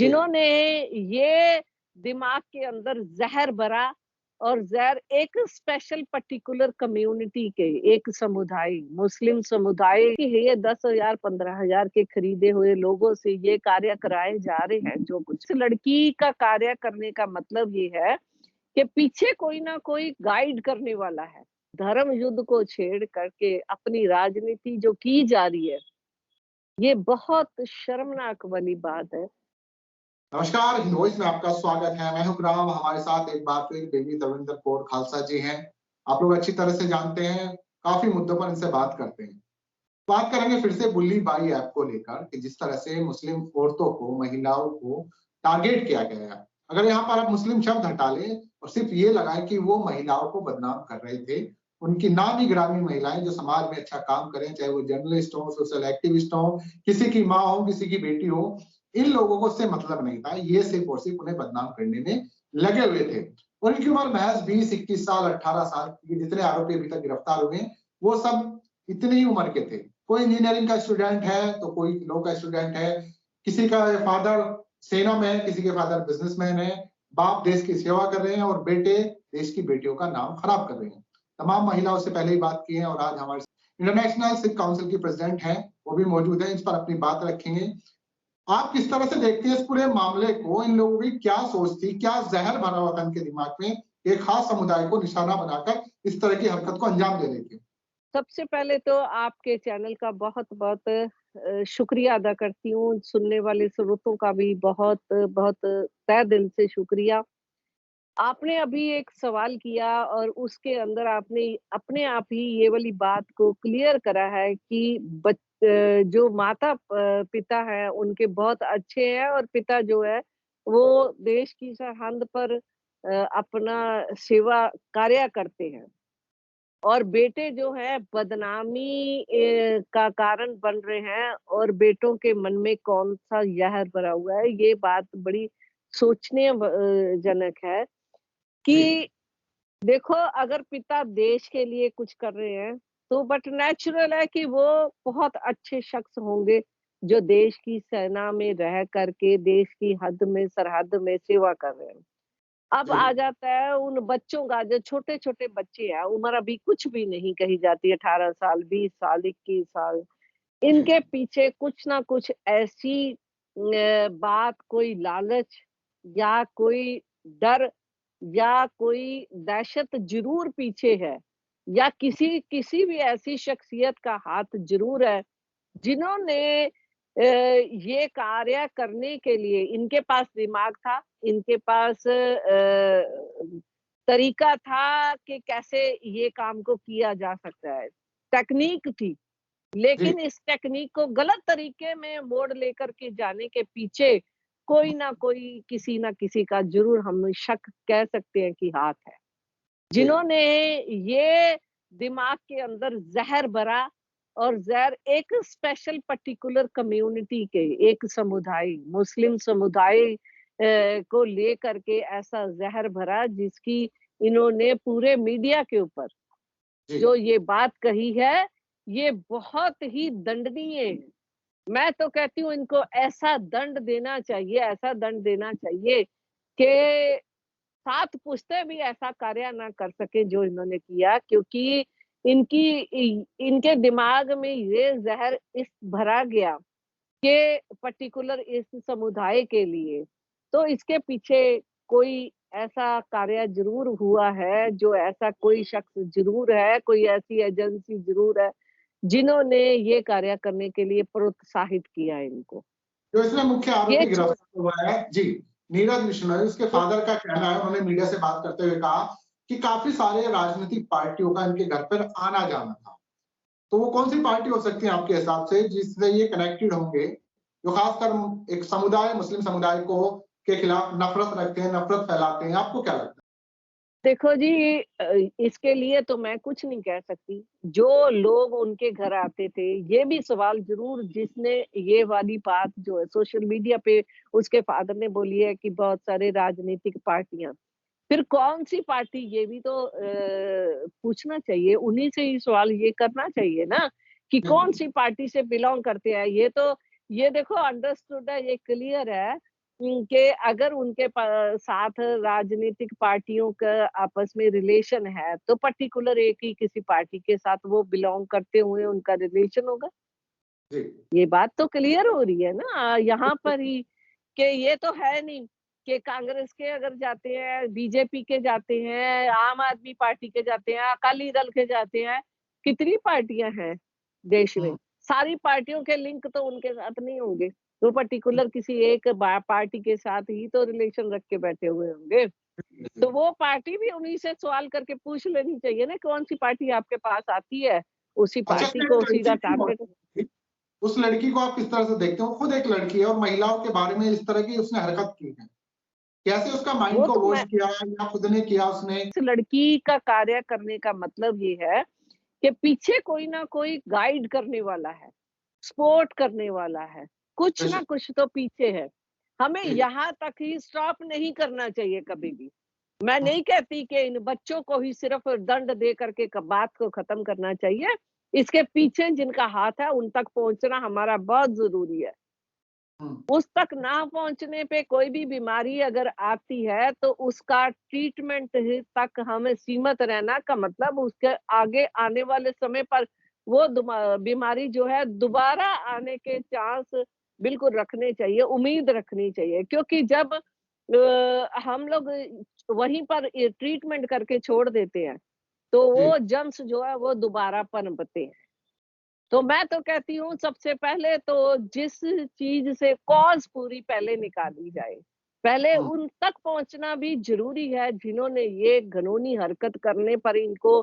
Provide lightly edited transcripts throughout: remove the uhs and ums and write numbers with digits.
जी, जिन्होंने ये दिमाग के अंदर ज़हर भरा और ज़हर एक स्पेशल पर्टिकुलर कम्युनिटी के, एक समुदाय, मुस्लिम समुदाय की है, ये 10,000 15,000 के खरीदे हुए लोगों से ये कार्य कराए जा रहे हैं जो कुछ। इस लड़की का कार्य करने का मतलब ये है कि पीछे कोई ना कोई गाइड करने वाला है। धर्म युद्ध को छेड़ करके अपनी राजनीति जो की जा रही है, ये बहुत शर्मनाक वाली बात है। नमस्कार हिंद वॉइस में आपका स्वागत है। मैं हूं राम, हमारे साथ एक बार फिर बेबी दविंदर कौर खालसा जी हैं। आप लोग अच्छी तरह से जानते हैं, काफी मुद्दों पर इनसे बात करते हैं। बात करेंगे फिर से बुल्ली बाई ऐप को लेकर कि जिस तरह से मुस्लिम औरतों को, महिलाओं को टारगेट किया गया है। अगर यहाँ पर आप मुस्लिम शब्द हटा लें और सिर्फ ये लगाएं कि वो महिलाओं को बदनाम कर रहे थे, उनकी नामी गिरामी महिलाएं जो समाज में अच्छा काम करें, चाहे वो जर्नलिस्ट हो, सोशल एक्टिविस्ट हो, किसी की माँ हो, किसी की बेटी हो, इन लोगों को उससे मतलब नहीं था। ये सिर्फ और सिर्फ उन्हें बदनाम करने में लगे हुए थे। और इनकी उम्र महज 20-21 साल, 18 साल, जितने आरोपी अभी तक गिरफ्तार हुए वो सब इतनी ही उम्र के थे। कोई इंजीनियरिंग का स्टूडेंट है तो कोई लॉ का स्टूडेंट है, किसी का फादर सेना में है, किसी के फादर बिजनेसमैन है। बाप देश की सेवा कर रहे हैं और बेटे देश की बेटियों का नाम खराब कर रहे हैं। तमाम महिलाओं से पहले ही बात की है और आज हमारे इंटरनेशनल सिख काउंसिल की प्रेसिडेंट हैं, वो भी मौजूद है। इस पर अपनी बात रखेंगे। आप किस तरह से देखते हैं इस पूरे मामले को? इन लोगों की क्या सोच थी, क्या जहर भरा हुआ था इनके दिमाग में, एक खास समुदाय को निशाना बनाकर इस तरह की हरकत को अंजाम दे रही थी? सबसे पहले तो आपके चैनल का बहुत-बहुत शुक्रिया अदा करती हूँ, सुनने वाले श्रोतों का भी बहुत-बहुत तहे दिल से शुक्रिया। आपने अभी एक सवाल किया और उसके अंदर आपने अपने आप ही ये वाली बात को क्लियर करा है कि जो पिता हैं उनके बहुत अच्छे हैं और पिता जो है वो देश की सरहद पर अपना सेवा कार्य करते हैं। और बेटे जो है बदनामी का कारण बन रहे हैं और बेटों के मन में कौन-सा ज़हर भरा हुआ है, ये बात बड़ी सोचनीय जनक है जी, कि देखो अगर पिता देश के लिए कुछ कर रहे हैं, तो बट नेचुरल है कि वो बहुत अच्छे शख्स होंगे, जो देश की सेना में रह कर के देश की हद में सरहद में सेवा कर रहे हैं। अब जी, आ जाता है उन बच्चों का जो छोटे-छोटे बच्चे हैं, उम्र अभी कुछ भी नहीं कही जाती है 18 साल, 20 साल, 21 साल। जी, इनके पीछे कुछ ना कुछ ऐसी बात, कोई लालच या कोई डर या कोई दहशत ज़रूर पीछे है या किसी किसी भी ऐसी शख्सियत का हाथ ज़रूर है जिन्होंने ये कार्य करने के लिए इनके पास दिमाग था, इनके पास तरीका था कि कैसे ये काम को किया जा सकता है। टेक्नीक थी, जी, लेकिन इस टेक्नीक को गलत तरीके में मोड़ लेकर के जाने के पीछे कोई ना कोई, किसी ना किसी का ज़रूर हम शक कह सकते हैं कि हाथ है। जी, जिन्होंने ये दिमाग के अंदर ज़हर भरा और ज़हर एक स्पेशल पर्टिकुलर कम्युनिटी के, एक समुदाय, मुस्लिम समुदाय को लेकर के ऐसा ज़हर भरा जिसकी इन्होंने पूरे मीडिया के ऊपर जी, जो ये बात कही है, ये बहुत ही दंडनीय है। मैं तो कहती हूँ इनको ऐसा दंड देना चाहिए कि 7 पुश्तें भी ऐसा कार्य ना कर सकें जो इन्होंने किया क्योंकि इनके दिमाग में ये ज़हर इस भरा गया कि पर्टिकुलर इस समुदाय के लिए, तो इसके पीछे कोई ऐसा कार्य ज़रूर हुआ है, जो ऐसा कोई शख्स ज़रूर है, कोई ऐसी एजेंसी ज़रूर है, जिन्होंने ये कार्य करने के लिए प्रोत्साहित किया है इनको। जो इसमें मुख्य ये आरोपी छोड़ गिरफ्तार हुआ है जी, नीरज बिश्नोई, उसके फादर का कहना है, उन्होंने मीडिया से बात करते हुए कहा कि काफी सारे राजनीतिक पार्टियों का इनके घर पर आना-जाना था। तो वो कौन-सी पार्टी हो सकती है आपके हिसाब से जिससे ये कनेक्टेड होंगे, जो खासकर एक समुदाय, मुस्लिम समुदाय को के खिलाफ नफ़रत रखते हैं, नफ़रत फैलाते हैं, आपको क्या लगता है? देखो जी इसके लिए तो मैं कुछ नहीं कह सकती। जो लोग उनके घर आते थे, ये भी सवाल ज़रूर जिसने ये वाली बात जो है सोशल मीडिया पे उसके फादर ने बोली है कि बहुत सारे राजनीतिक पार्टियाँ। फिर कौन-सी पार्टी ये भी तो पूछना चाहिए, उन्हीं से ही सवाल ये करना चाहिए ना कि बिल्कुल, कौन-सी पार्टी से बिलॉन्ग करते हैं। ये देखो अंडरस्टूड है, ये क्लियर है कि अगर उनके साथ राजनीतिक पार्टियों का आपस में रिलेशन है, तो पर्टिकुलर एक ही किसी पार्टी के साथ वो बिलोंग करते हुए उनका रिलेशन होगा। जी। ये बात तो क्लियर हो रही है ना यहाँ पर ही, कि ये तो है नहीं कि कांग्रेस के अगर जाते हैं, बीजेपी के जाते हैं, आम आदमी पार्टी के जाते हैं, अकाली दल के जाते हैं, कितनी पार्टियां हैं देश में, हुँ, सारी पार्टियों के लिंक तो उनके साथ नहीं होंगे, तो पर्टिकुलर किसी एक पार्टी के साथ ही तो रिलेशन रख के बैठे हुए होंगे। जी, जी। तो वो पार्टी भी उन्हीं से सवाल करके पूछ लेनी चाहिए ना, कौन सी पार्टी आपके पास आती है, उसी अच्छा, पार्टी इसमें एक को लड़की सीधा भी टारगेट। मौजूद थी। उस लड़की को आप किस तरह से देखते हो? वो खुद एक लड़की है और महिलाओं के बारे में इस तरह की उसने हरकत की है। कैसे उसका माइंड वो को तो वॉश मैं किया या खुद ने किया उसने? इस लड़की का कार्य करने का मतलब ये है कि पीछे कोई ना कोई गाइड करने वाला है, सपोर्ट करने वाला है, कुछ ना बेशक, कुछ तो पीछे है। हमें जी। यहाँ तक ही स्टॉप नहीं करना चाहिए कभी भी। मैं हुँ, नहीं कहती कि इन बच्चों को ही सिर्फ दंड दे करके बात को खत्म करना चाहिए। इसके पीछे जिनका हाथ है उन तक पहुंचना हमारा बहुत जरूरी है। हुँ, उस तक ना पहुंचने पे कोई भी बीमारी अगर आती है तो उसका ट्रीटमेंट ही तक हमें सीमित रहना का मतलब उसके आगे आने वाले समय पर वो बीमारी जो है दोबारा आने के चांस बिल्कुल रखने चाहिए, उम्मीद रखनी चाहिए, क्योंकि जब हम लोग वहीं पर ट्रीटमेंट करके छोड़ देते हैं तो जी। वो जर्म्स जो है वो दोबारा पनपते हैं। तो मैं तो कहती हूँ सबसे पहले तो जिस चीज़ से कॉज़ पूरी पहले निकाली जाए। पहले हुँ, उन तक पहुँचना भी ज़रूरी है जिन्होंने ये घिनौनी हरकत करने पर इनको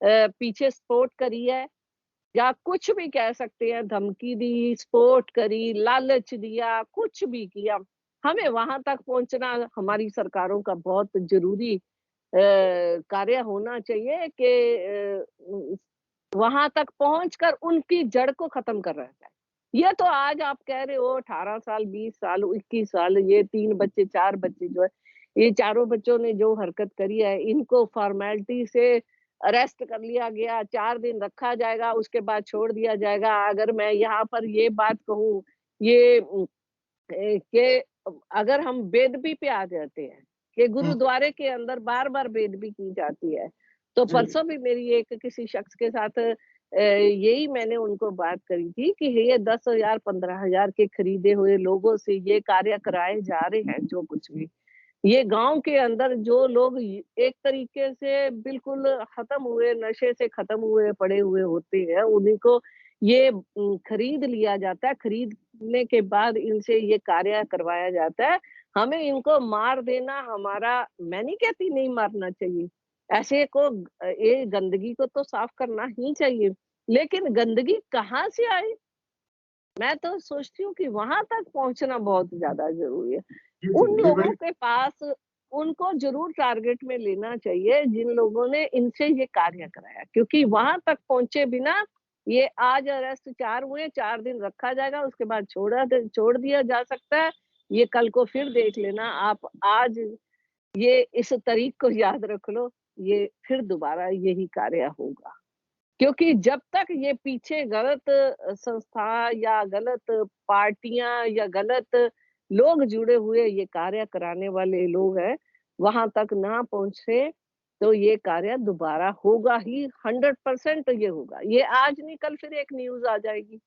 पीछे सपोर्ट करी है या कुछ भी कह सकते हैं, धमकी दी, सपोर्ट करी, लालच दिया, कुछ भी किया। हमें वहाँ तक पहुँचना हमारी सरकारों का बहुत ज़रूरी कार्य होना चाहिए कि वहाँ तक पहुँचकर उनकी जड़ को खत्म कर रहा है। ये तो आज आप कह रहे हो 18 साल, 20 साल, 21 साल, ये 3 बच्चे, 4 बच्चे जो है, ये चारों बच्चों ने जो हरकत करी है, इनको फ़ॉर्मेलिटी से अरेस्ट कर लिया गया, 4 दिन रखा जाएगा, उसके बाद छोड़ दिया जाएगा। अगर मैं यहाँ पर ये बात कहूँ, ये कि अगर हम बेदबी पे आ जाते हैं कि हुँ, गुरुद्वारे के अंदर बार-बार बेदबी की जाती है। तो जी। परसों भी मेरी एक किसी शख्स के साथ यही मैंने उनको बात करी थी कि ये 10,000 15,000 के खरीदे हुए लोगों से ये कार्य कराए जा रहे हैं जो कुछ भी। ये गाँव के अंदर जो लोग एक तरीके से बिल्कुल खत्म हुए, नशे से खत्म हुए पड़े हुए होते हैं, उन्हीं को ये खरीद लिया जाता है, खरीदने के बाद इनसे ये कार्य करवाया जाता है। हमें इनको मार देना हमारा, मैं नहीं कहती नहीं मारना चाहिए, ऐसे को ये गंदगी को तो साफ करना ही चाहिए, लेकिन गंदगी कहाँ से आई? मैं तो सोचती हूँ कि वहाँ तक पहुँचना बहुत ज़्यादा ज़रूरी है। जी, जी। उन ये लोगों बड़ी के पास उनको ज़रूर टारगेट में लेना चाहिए जिन लोगों ने इनसे ये कार्य कराया, क्योंकि वहाँ तक पहुँचे बिना ये आज अरेस्ट 4 हुए, 4 दिन रखा जाएगा, उसके बाद छोड़ दिया जा सकता है। ये कल को फिर देख लेना आप, आज ये इस तारीख को याद रख लो, ये फिर दोबारा यही कार्य होगा। क्योंकि जब तक ये पीछे गलत संस्था या गलत पार्टियाँ या गलत लोग जुड़े हुए ये कार्य कराने वाले लोग हैं, वहाँ तक ना पहुँचे, तो ये कार्य दोबारा होगा ही, 100% ये होगा। ये आज नहीं कल फिर एक न्यूज़ आ जाएगी।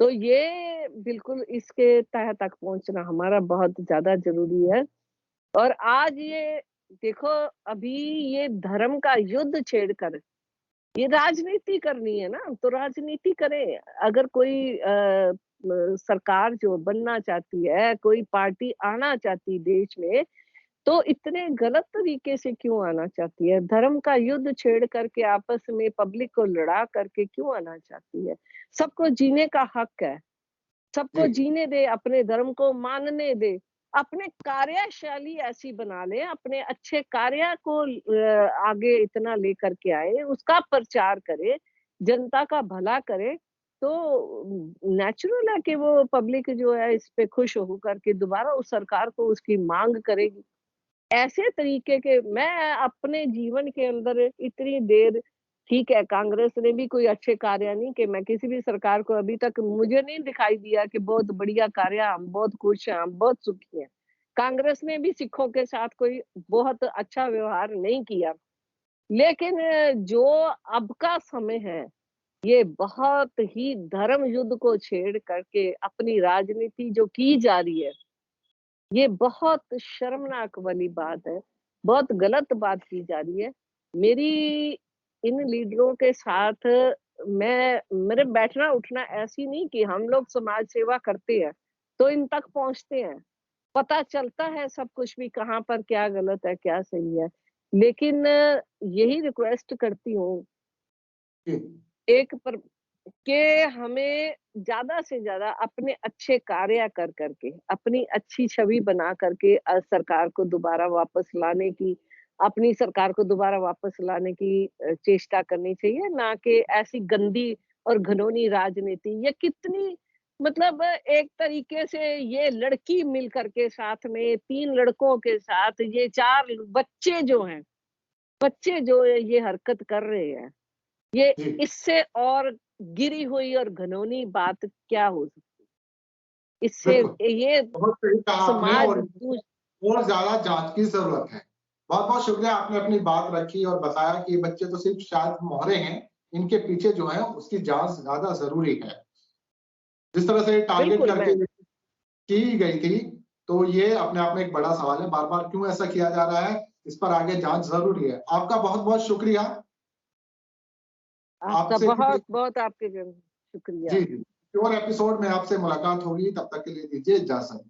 तो ये बिल्कुल इसके तह तक पहुँचना हमारा बहुत ज़्यादा ज़रूरी है। और आज ये देखो, अभी ये धर्म का युद्ध छेड़कर ये राजनीति करनी है ना, तो राजनीति करें। अगर कोई सरकार जो बनना चाहती है, कोई पार्टी आना चाहती देश में, तो इतने गलत तरीके से क्यों आना चाहती है? धर्म का युद्ध छेड़ करके आपस में पब्लिक को लड़ा करके क्यों आना चाहती है? सबको जीने का हक है। सबको जी, जीने दे, अपने धर्म को मानने दे, अपने कार्यशैली ऐसी बना ले, अपने अच्छे कार्य को आगे इतना लेकर के आए, उसका प्रचार करे, जनता का भला करे, तो नेचुरल है कि वो पब्लिक जो है इस पे खुश होकर के दोबारा उस सरकार को उसकी माँग करेगी। ऐसे तरीके के मैं अपने जीवन के अंदर इतनी देर, ठीक है, कांग्रेस ने भी कोई अच्छे कार्य नहीं किए, मैं किसी भी सरकार को अभी तक मुझे नहीं दिखाई दिया कि बहुत बढ़िया कार्य, हम बहुत खुश हैं, हम बहुत सुखी हैं। कांग्रेस ने भी सिखों के साथ कोई बहुत अच्छा व्यवहार नहीं किया। लेकिन जो अब का समय है, ये बहुत ही धर्म युद्ध को छेड़ करके अपनी राजनीति जो की जा रही है, ये बहुत शर्मनाक वाली बात है, बहुत गलत बात की जा रही है। मेरी इन लीडरों के साथ मेरे बैठना उठना ऐसी नहीं कि हम लोग समाज सेवा करते हैं, तो इन तक पहुँचते हैं। पता चलता है सब कुछ भी कहाँ पर क्या गलत है, क्या सही है। लेकिन यही रिक्वेस्ट करती हूँ जी, एक पर कि हमें ज़्यादा से ज़्यादा अपने अच्छे कार्य कर करके, अपनी अच्छी छवि बना करके सरकार को दोबारा वापस लाने की अपनी सरकार को दोबारा वापस लाने की चेष्टा करनी चाहिए, ना कि ऐसी गंदी और घिनौनी राजनीति। ये कितनी मतलब एक तरीके से ये लड़की मिल कर के साथ में 3 लड़कों के साथ ये 4 बच्चे जो ये हरकत कर रहे हैं। ये जी, इससे और गिरी हुई और घिनौनी बात क्या हो सकती? इससे बिल्कुल। ये बहुत सही कहा आपने समाज और ज़्यादा जाँच की ज़रूरत है। बहुत-बहुत शुक्रिया आपने अपनी बात रखी और बताया कि ये बच्चे तो सिर्फ़ शायद मोहरे हैं, इनके पीछे जो है उसकी जाँच ज़्यादा ज़रूरी है। जिस तरह से टारगेट बिल्कुल मैं करके की गई थी, तो ये अपने आप में एक बड़ा सवाल है, बार-बार क्यों ऐसा किया जा रहा है, इस पर आगे जाँच ज़रूरी है। आपका बहुत-बहुत शुक्रिया। आपका आपसे फिर बहुत-बहुत आपके शुक्रिया। जी, जी। और एपिसोड में आपसे मुलाकात होगी, तब तक के लिए दीजिए इजाज़त।